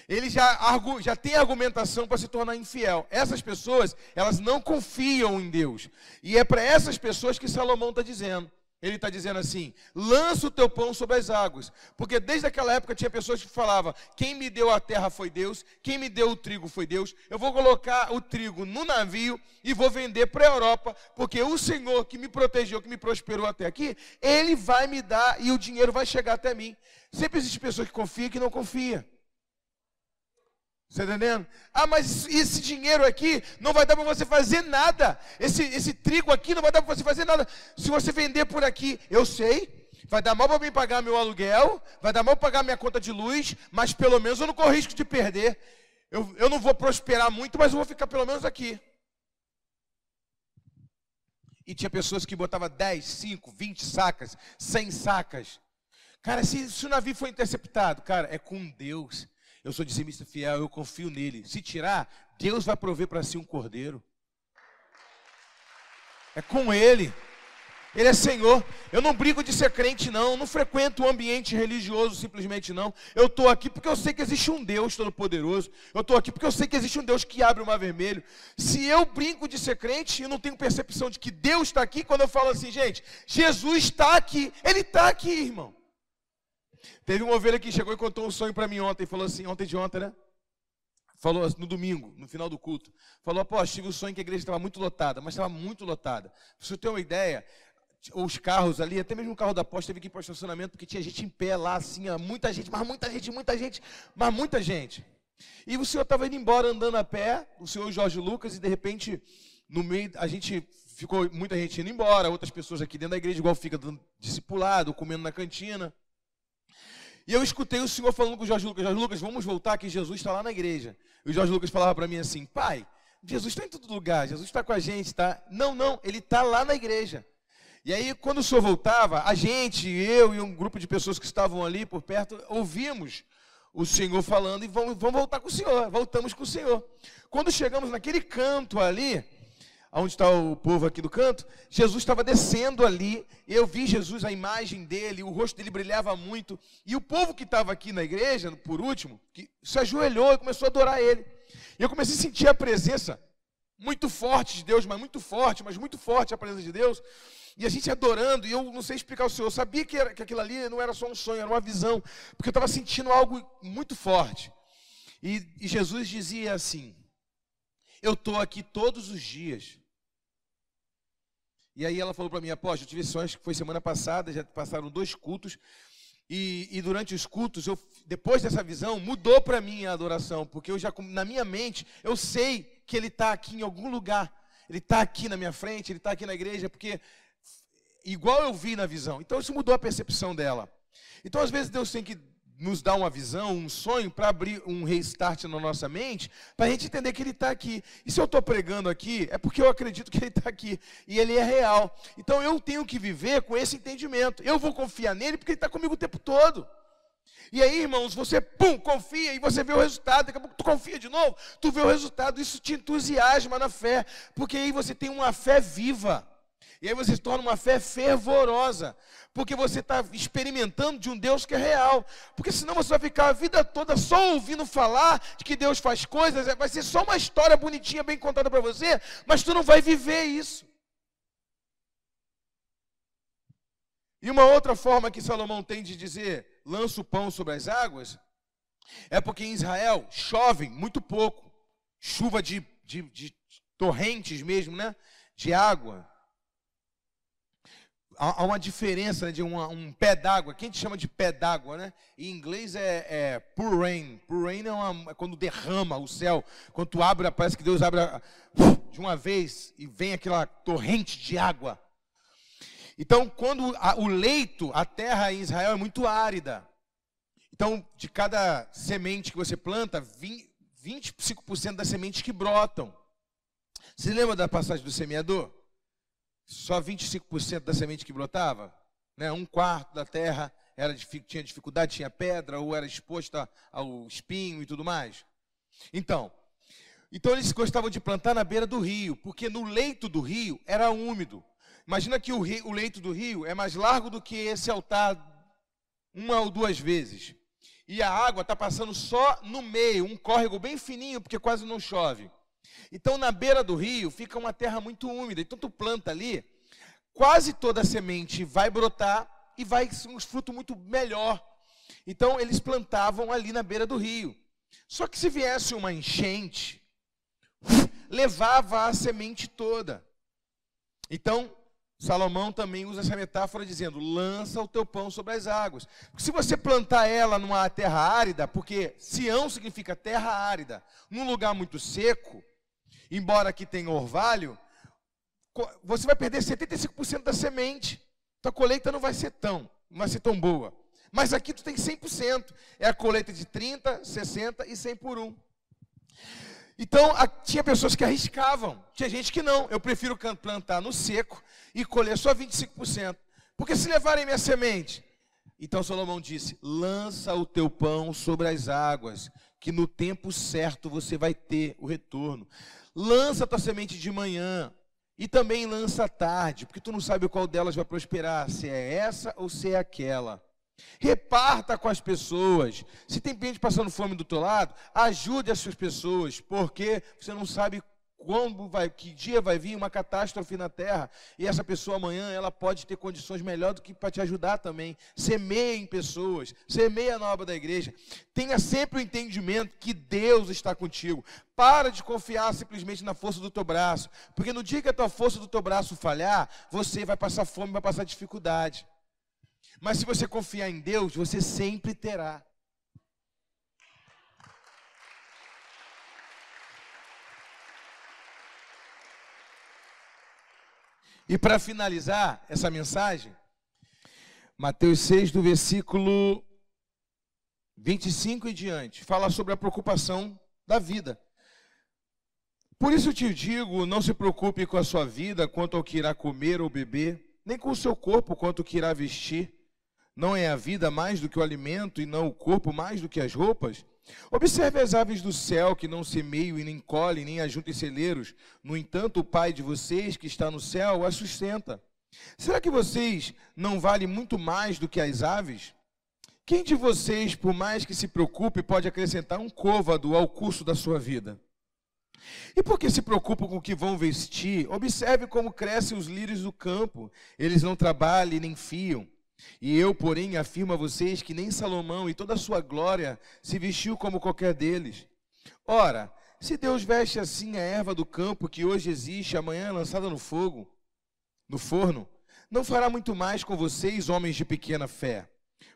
Ele já tem argumentação para se tornar infiel. Essas pessoas, elas não confiam em Deus. E é para essas pessoas que Salomão está dizendo. Ele está dizendo assim, lança o teu pão sobre as águas. Porque desde aquela época tinha pessoas que falavam, quem me deu a terra foi Deus, quem me deu o trigo foi Deus. Eu vou colocar o trigo no navio e vou vender para a Europa, porque o Senhor que me protegeu, que me prosperou até aqui, Ele vai me dar e o dinheiro vai chegar até mim. Sempre existem pessoas que confiam e que não confiam. Você está entendendo? Ah, mas esse dinheiro aqui não vai dar para você fazer nada. Esse trigo aqui não vai dar para você fazer nada. Se você vender por aqui, eu sei, vai dar mal para mim pagar meu aluguel, vai dar mal para pagar minha conta de luz, mas pelo menos eu não corro risco de perder. Eu não vou prosperar muito, mas eu vou ficar pelo menos aqui. E tinha pessoas que botavam 10, 5, 20 sacas, 100 sacas. Cara, se o navio for interceptado, cara, é com Deus. Eu sou dizimista fiel, eu confio nele. Se tirar, Deus vai prover para si um cordeiro. É com Ele. Ele é Senhor. Eu não brigo de ser crente, não. Não frequento o ambiente religioso simplesmente, não. Eu estou aqui porque eu sei que existe um Deus Todo-Poderoso. Eu estou aqui porque eu sei que existe um Deus que abre o mar vermelho. Se eu brinco de ser crente, eu não tenho percepção de que Deus está aqui. Quando eu falo assim, gente, Jesus está aqui. Ele está aqui, irmão. Teve uma ovelha que chegou e contou um sonho para mim ontem. Falou assim, ontem de ontem, né? Falou no domingo, no final do culto. Falou, apóstolo, tive um sonho que a igreja estava muito lotada, mas estava muito lotada. Para você ter uma ideia, os carros ali, até mesmo o carro da apóstolo teve que ir para o estacionamento, porque tinha gente em pé lá, assim, muita gente, mas muita gente, muita gente, mas muita gente. E o senhor estava indo embora andando a pé, o senhor Jorge Lucas, e de repente, no meio, a gente ficou, muita gente indo embora, outras pessoas aqui dentro da igreja, igual fica dando discipulado, comendo na cantina. E eu escutei o senhor falando com o Jorge Lucas, vamos voltar que Jesus está lá na igreja. E o Jorge Lucas falava para mim assim, pai, Jesus está em todo lugar, Jesus está com a gente, tá? Não, ele está lá na igreja. E aí, quando o senhor voltava, a gente, eu e um grupo de pessoas que estavam ali por perto, ouvimos o senhor falando e vamos voltar com o senhor, voltamos com o senhor. Quando chegamos naquele canto ali, onde está o povo aqui do canto, Jesus estava descendo ali, eu vi Jesus, a imagem dele, o rosto dele brilhava muito, e o povo que estava aqui na igreja, por último, que se ajoelhou e começou a adorar ele. E eu comecei a sentir a presença muito forte de Deus, mas muito forte a presença de Deus, e a gente adorando, e eu não sei explicar ao Senhor, eu sabia que aquilo ali não era só um sonho, era uma visão, porque eu estava sentindo algo muito forte. E Jesus dizia assim, eu estou aqui todos os dias. E aí ela falou para mim, apóstolo, eu tive sonhos que foi semana passada, já passaram 2 cultos, e durante os cultos, depois dessa visão, mudou para mim a adoração, porque eu já, na minha mente, eu sei que Ele está aqui em algum lugar, Ele está aqui na minha frente, Ele está aqui na igreja, porque igual eu vi na visão, então isso mudou a percepção dela. Então às vezes Deus tem que nos dar uma visão, um sonho, para abrir um restart na nossa mente, para a gente entender que Ele está aqui. E se eu estou pregando aqui, é porque eu acredito que Ele está aqui, e Ele é real. Então eu tenho que viver com esse entendimento. Eu vou confiar nele, porque Ele está comigo o tempo todo. E aí, irmãos, você, confia, e você vê o resultado, daqui a pouco tu confia de novo, tu vê o resultado, isso te entusiasma na fé, porque aí você tem uma fé viva. E aí você se torna uma fé fervorosa, porque você está experimentando de um Deus que é real. Porque senão você vai ficar a vida toda só ouvindo falar de que Deus faz coisas, vai ser só uma história bonitinha, bem contada para você, mas tu não vai viver isso. E uma outra forma que Salomão tem de dizer, lança o pão sobre as águas, é porque em Israel chove muito pouco, chuva de torrentes mesmo, né? De água. Há uma diferença, né, de um pé d'água. Quem te chama de pé d'água, né? Em inglês é pour rain. Pour rain é quando derrama o céu. Quando tu abre, parece que Deus abre de uma vez e vem aquela torrente de água. Então, quando o leito, a terra em Israel é muito árida. Então, de cada semente que você planta, 25% das sementes que brotam. Você lembra da passagem do semeador? Só 25% da semente que brotava, né? 1/4 da terra tinha dificuldade, tinha pedra, ou era exposta ao espinho e tudo mais. Então, Então eles gostavam de plantar na beira do rio, porque no leito do rio era úmido. Imagina que o leito do rio é mais largo do que esse altar uma ou duas vezes. E a água está passando só no meio, um córrego bem fininho, porque quase não chove. Então na beira do rio fica uma terra muito úmida. Então tu planta ali, quase toda a semente vai brotar e vai ser um fruto muito melhor. Então eles plantavam ali na beira do rio. Só que se viesse uma enchente, levava a semente toda. Então Salomão também usa essa metáfora dizendo, lança o teu pão sobre as águas. Porque se você plantar ela numa terra árida, porque Sião significa terra árida, num lugar muito seco, embora aqui tenha orvalho, você vai perder 75% da semente. Tua colheita não vai ser tão boa. Mas aqui tu tem 100%. É a colheita de 30, 60 e 100 por 1. Então, tinha pessoas que arriscavam. Tinha gente que não. Eu prefiro plantar no seco e colher só 25%. Porque se levarem minha semente. Então Salomão disse, lança o teu pão sobre as águas, que no tempo certo você vai ter o retorno. Lança a tua semente de manhã e também lança à tarde, porque tu não sabe qual delas vai prosperar, se é essa ou se é aquela. Reparta com as pessoas. Se tem gente passando fome do teu lado, ajude essas pessoas, porque você não sabe que dia vai vir uma catástrofe na terra, e essa pessoa amanhã ela pode ter condições melhores do que para te ajudar também. Semeia em pessoas, semeia na obra da igreja. Tenha sempre o entendimento que Deus está contigo. Para de confiar simplesmente na força do teu braço, porque no dia que a tua força do teu braço falhar, você vai passar fome, vai passar dificuldade. Mas se você confiar em Deus, você sempre terá. E para finalizar essa mensagem, Mateus 6, do versículo 25 e diante, fala sobre a preocupação da vida. Por isso eu te digo, não se preocupe com a sua vida, quanto ao que irá comer ou beber, nem com o seu corpo, quanto ao que irá vestir. Não é a vida mais do que o alimento, e não o corpo mais do que as roupas? Observe as aves do céu, que não semeiam e nem colhem, nem ajuntam em celeiros. No entanto, o Pai de vocês, que está no céu, as sustenta. Será que vocês não valem muito mais do que as aves? Quem de vocês, por mais que se preocupe, pode acrescentar um côvado ao curso da sua vida? E por que se preocupam com o que vão vestir? Observe como crescem os lírios do campo. Eles não trabalham nem fiam. E eu, porém, afirmo a vocês que nem Salomão, em toda a sua glória, se vestiu como qualquer deles. Ora, se Deus veste assim a erva do campo, que hoje existe, amanhã é lançada no forno, não fará muito mais com vocês, homens de pequena fé.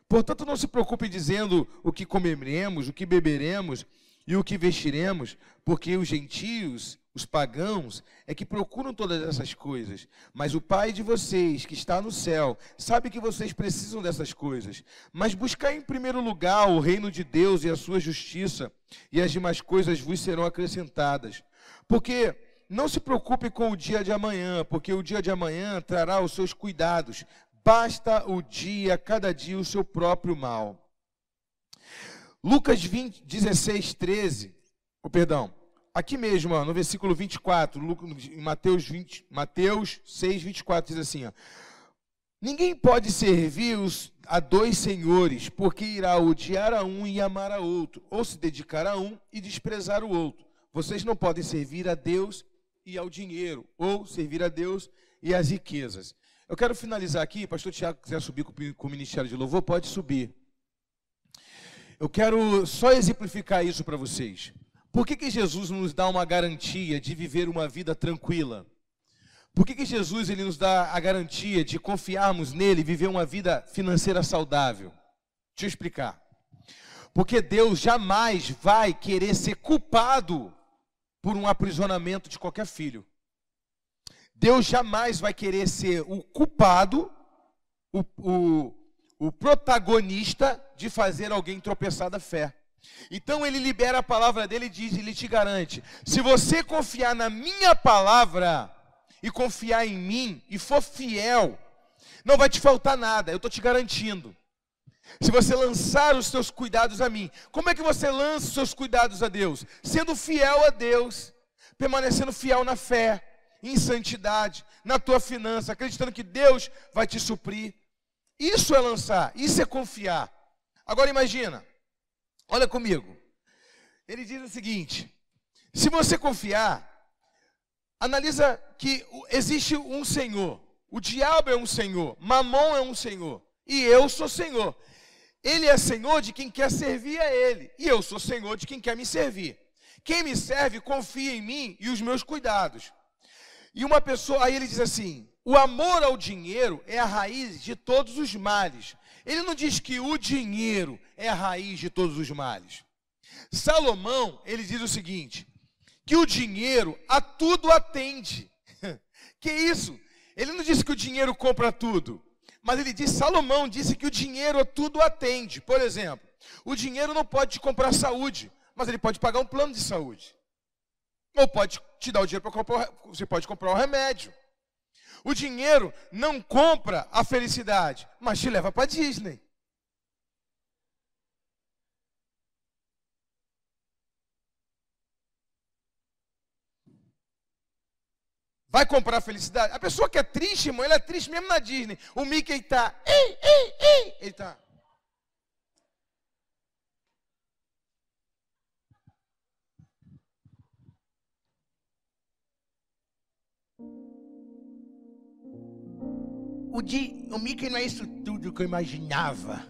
Portanto, não se preocupe dizendo o que comeremos, o que beberemos e o que vestiremos, porque os gentios, os pagãos, é que procuram todas essas coisas. Mas o Pai de vocês, que está no céu, sabe que vocês precisam dessas coisas. Mas buscai em primeiro lugar o reino de Deus e a sua justiça, e as demais coisas vos serão acrescentadas. Porque não se preocupe com o dia de amanhã, porque o dia de amanhã trará os seus cuidados. Basta o dia, cada dia, o seu próprio mal. Lucas 16, 13, aqui mesmo, no versículo 24, em Mateus 6, 24, diz assim, ninguém pode servir a dois senhores, porque irá odiar a um e amar a outro, ou se dedicar a um e desprezar o outro. Vocês não podem servir a Deus e ao dinheiro, ou servir a Deus e às riquezas. Eu quero finalizar aqui, pastor Tiago, quiser subir com o Ministério de Louvor, pode subir. Eu quero só exemplificar isso para vocês. Por que Jesus nos dá uma garantia de viver uma vida tranquila? Por que Jesus ele nos dá a garantia de confiarmos nele e viver uma vida financeira saudável? Deixa eu explicar. Porque Deus jamais vai querer ser culpado por um aprisionamento de qualquer filho. Deus jamais vai querer ser o culpado, o protagonista de fazer alguém tropeçar da fé. Então ele libera a palavra dele e diz, ele te garante, se você confiar na minha palavra e confiar em mim e for fiel, não vai te faltar nada, eu estou te garantindo. Se você lançar os seus cuidados a mim. Como é que você lança os seus cuidados a Deus? Sendo fiel a Deus, permanecendo fiel na fé, em santidade, na tua finança, acreditando que Deus vai te suprir. Isso é lançar, isso é confiar. Agora imagina, olha comigo. Ele diz o seguinte: se você confiar, analisa que existe um Senhor. O diabo é um senhor, Mamon é um senhor, e eu sou senhor. Ele é senhor de quem quer servir a ele, e eu sou senhor de quem quer me servir. Quem me serve confia em mim e os meus cuidados. E uma pessoa, aí ele diz assim: o amor ao dinheiro é a raiz de todos os males. Ele não diz que o dinheiro é a raiz de todos os males. Salomão, ele diz o seguinte, que o dinheiro a tudo atende. Que isso? Ele não disse que o dinheiro compra tudo, mas ele disse, Salomão disse que o dinheiro a tudo atende. Por exemplo, o dinheiro não pode te comprar saúde, mas ele pode pagar um plano de saúde. Ou pode te dar o dinheiro para comprar, você pode comprar um remédio. O dinheiro não compra a felicidade, mas te leva para Disney. Vai comprar a felicidade? A pessoa que é triste, irmão, ela é triste mesmo na Disney. O Mickey está, ele está. O Mickey não é isso tudo que eu imaginava.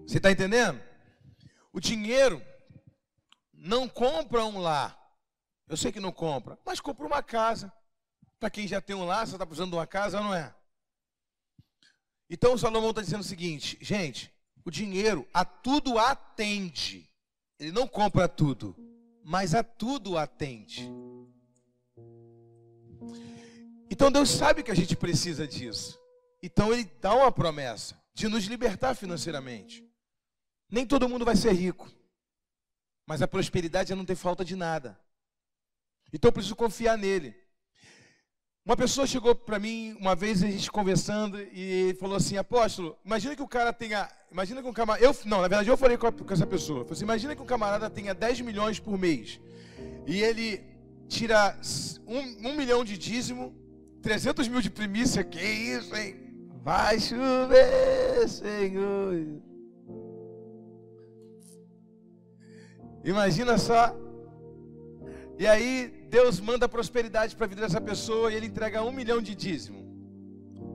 Você está entendendo? O dinheiro não compra um lar. Eu sei que não compra, mas compra uma casa. Para quem já tem um lar, você está precisando de uma casa, não é? Então o Salomão está dizendo o seguinte, gente, o dinheiro a tudo atende. Ele não compra tudo, mas a tudo atende. Então Deus sabe que a gente precisa disso. Então Ele dá uma promessa de nos libertar financeiramente. Nem todo mundo vai ser rico, mas a prosperidade é não ter falta de nada. Então eu preciso confiar nele. Uma pessoa chegou para mim uma vez, a gente conversando, e falou assim, apóstolo, imagina que o cara tenha, imagina que um camarada, na verdade eu falei com essa pessoa, eu falei assim, imagina que um camarada tenha 10 milhões por mês, e ele tira 1 milhão de dízimo, 300 mil de primícia, que isso, hein? Vai chover, Senhor. Imagina só. E aí Deus manda prosperidade para a vida dessa pessoa e ele entrega 1 milhão de dízimo.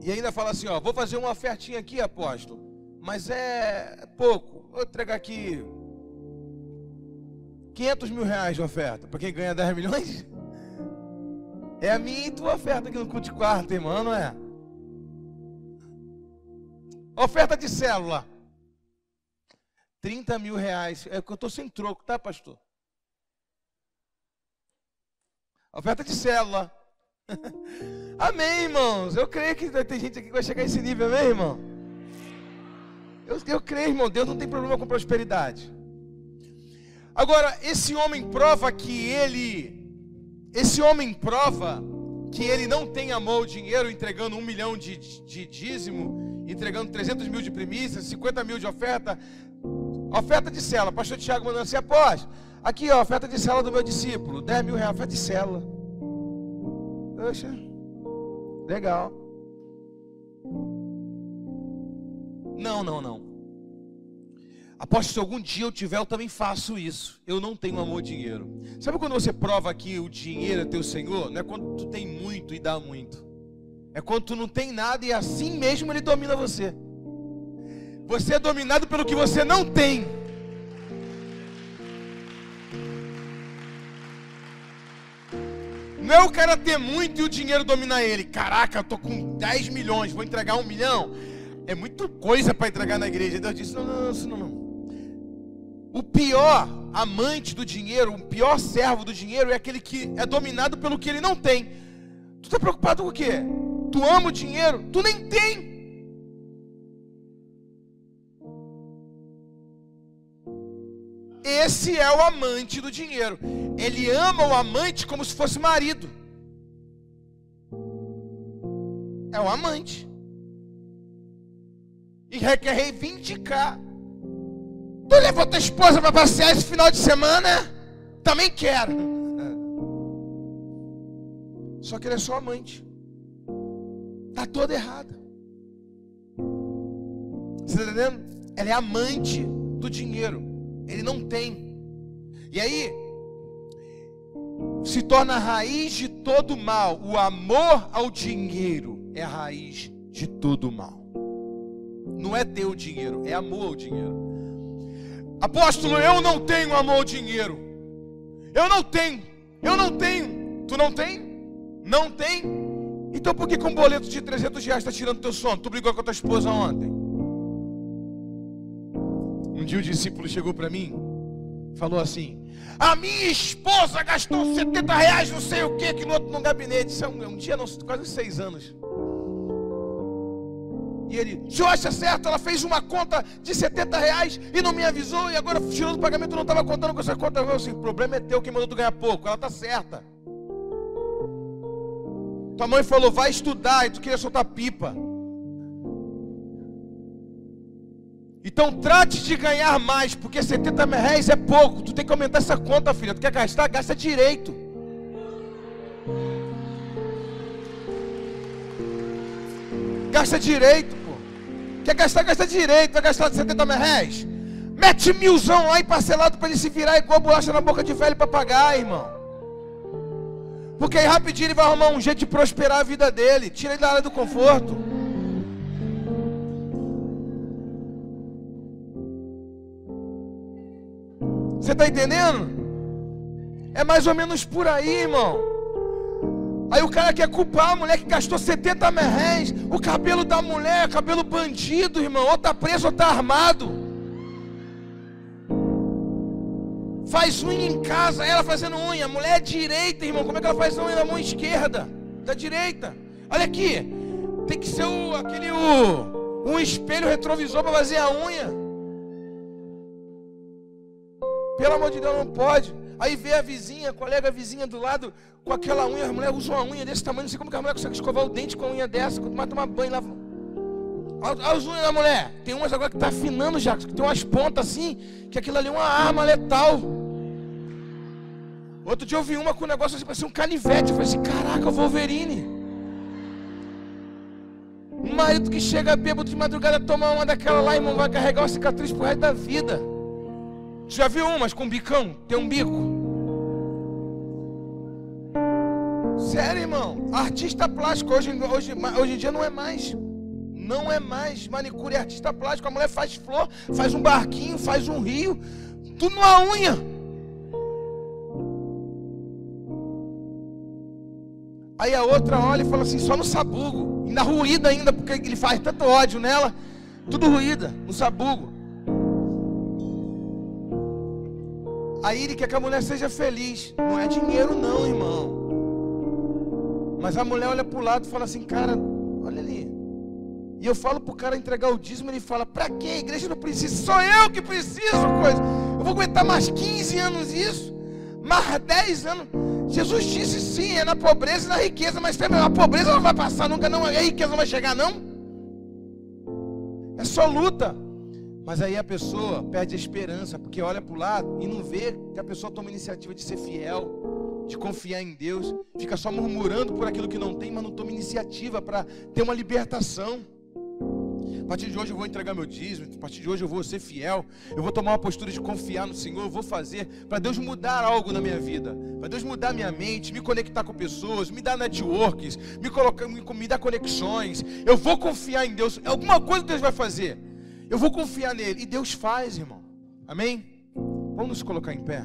E ainda fala assim, ó, vou fazer uma ofertinha aqui, apóstolo, mas é pouco. Vou entregar aqui 500 mil reais de oferta, para quem ganha 10 milhões. É a minha e tua oferta aqui no culto de quarta, irmão, não é? Oferta de célula. 30 mil reais. É que eu estou sem troco, tá, pastor? Oferta de célula. Amém, irmãos. Eu creio que vai ter gente aqui que vai chegar a esse nível, amém, irmão? Eu creio, irmão. Deus não tem problema com prosperidade. Agora, esse homem prova que ele não tem amor ao dinheiro, entregando 1 milhão de dízimo, entregando 300 mil de primícia, 50 mil de oferta. Oferta de célula. Pastor Tiago mandando assim, apóstolo, aqui ó, oferta de célula do meu discípulo, 10 mil reais, oferta de célula. Poxa, legal. Não. Apóstolo, se algum dia eu tiver, eu também faço isso. Eu não tenho amor ao dinheiro. Sabe quando você prova que o dinheiro é teu Senhor? Não é quando tu tem muito e dá muito. É quando tu não tem nada e assim mesmo Ele domina você. Você é dominado pelo que você não tem. Não é o cara ter muito e o dinheiro dominar ele. Caraca, eu tô com 10 milhões, vou entregar 1 milhão. É muita coisa para entregar na igreja. Deus disse, não. O pior amante do dinheiro, o pior servo do dinheiro é aquele que é dominado pelo que ele não tem. Tu está preocupado com o quê? Tu ama o dinheiro? Tu nem tem. Esse é o amante do dinheiro. Ele ama o amante como se fosse marido. É o amante. E quer reivindicar. Tu levou tua esposa para passear esse final de semana? Também quero. Só que ele é só amante. Está toda errada. Você está entendendo? Ela é amante do dinheiro. Ele não tem. E aí se torna a raiz de todo mal. O amor ao dinheiro é a raiz de todo mal. Não é ter o dinheiro, é amor ao dinheiro. Apóstolo, eu não tenho amor ao dinheiro. Eu não tenho. Tu não tem? Não tem? Então por que com um boleto de 300 reais está tirando teu sono? Tu brigou com a tua esposa ontem? Um dia o discípulo chegou para mim, falou assim: a minha esposa gastou 70 reais não sei o que no gabinete. Isso é um dia, não, quase 6 anos. E ele, o senhor acha certo? Ela fez uma conta de 70 reais e não me avisou, e agora tirando o pagamento, não estava contando com essa conta. Eu assim, o problema é teu, que mandou tu ganhar pouco. Ela está certa. Tua mãe falou, vai estudar, e tu queria soltar pipa. Então trate de ganhar mais, porque 70 reais é pouco. Tu tem que aumentar essa conta, filha. Tu quer gastar? Gasta direito. Gasta direito, pô. Quer gastar? Gasta direito. Vai gastar 70 reais? Mete 1000zão lá e parcelado para ele se virar igual bolacha na boca de velho para pagar, irmão. Porque aí rapidinho ele vai arrumar um jeito de prosperar a vida dele. Tira ele da área do conforto. Você está entendendo? É mais ou menos por aí, irmão. Aí o cara quer culpar a mulher que gastou 70 reais. O cabelo da mulher, cabelo bandido, irmão. Ou está preso ou está armado. Faz unha em casa, ela fazendo unha. A mulher é direita, irmão. Como é que ela faz a unha na mão esquerda? Da direita. Olha aqui. Tem que ser um espelho retrovisor para fazer a unha. Pelo amor de Deus, não pode. Aí vê a vizinha, a colega vizinha do lado, com aquela unha. A mulher usa uma unha desse tamanho. Não sei como que a mulher consegue escovar o dente com a unha dessa. Quando mais tomar banho lá. Olha as unhas da mulher. Tem umas agora que está afinando já. Que tem umas pontas assim. Que aquilo ali é uma arma letal. Outro dia eu vi uma com um negócio assim, parecia um canivete. Eu falei assim, caraca, o Wolverine. Um marido que chega bêbado de madrugada, toma uma daquela lá, irmão, vai carregar uma cicatriz pro resto da vida. Você já viu umas com bicão? Tem um bico. Sério, irmão. Artista plástico hoje em dia não é mais. Não é mais. Manicure é artista plástico. A mulher faz flor, faz um barquinho, faz um rio. Tudo numa unha. Aí a outra olha e fala assim, só no sabugo. Ainda ruída ainda, porque ele faz tanto ódio nela. Tudo ruída, no sabugo. Aí ele quer que a mulher seja feliz. Não é dinheiro não, irmão. Mas a mulher olha para o lado e fala assim, cara, olha ali. E eu falo para o cara entregar o dízimo, ele fala, para que a igreja não precisa? Sou eu que preciso, coisa. Eu vou aguentar mais 15 anos isso? Mais 10 anos? Jesus disse sim, é na pobreza e na riqueza. Mas também a pobreza não vai passar nunca, não. A riqueza não vai chegar, não. É só luta. Mas aí a pessoa perde a esperança, porque olha para o lado e não vê que a pessoa toma a iniciativa de ser fiel, de confiar em Deus, fica só murmurando por aquilo que não tem, mas não toma iniciativa para ter uma libertação. A partir de hoje eu vou entregar meu dízimo, a partir de hoje eu vou ser fiel, eu vou tomar uma postura de confiar no Senhor, eu vou fazer para Deus mudar algo na minha vida, para Deus mudar minha mente, me conectar com pessoas, me dar networks, me dar conexões. Eu vou confiar em Deus, alguma coisa Deus vai fazer. Eu vou confiar nele. E Deus faz, irmão. Amém? Vamos nos colocar em pé.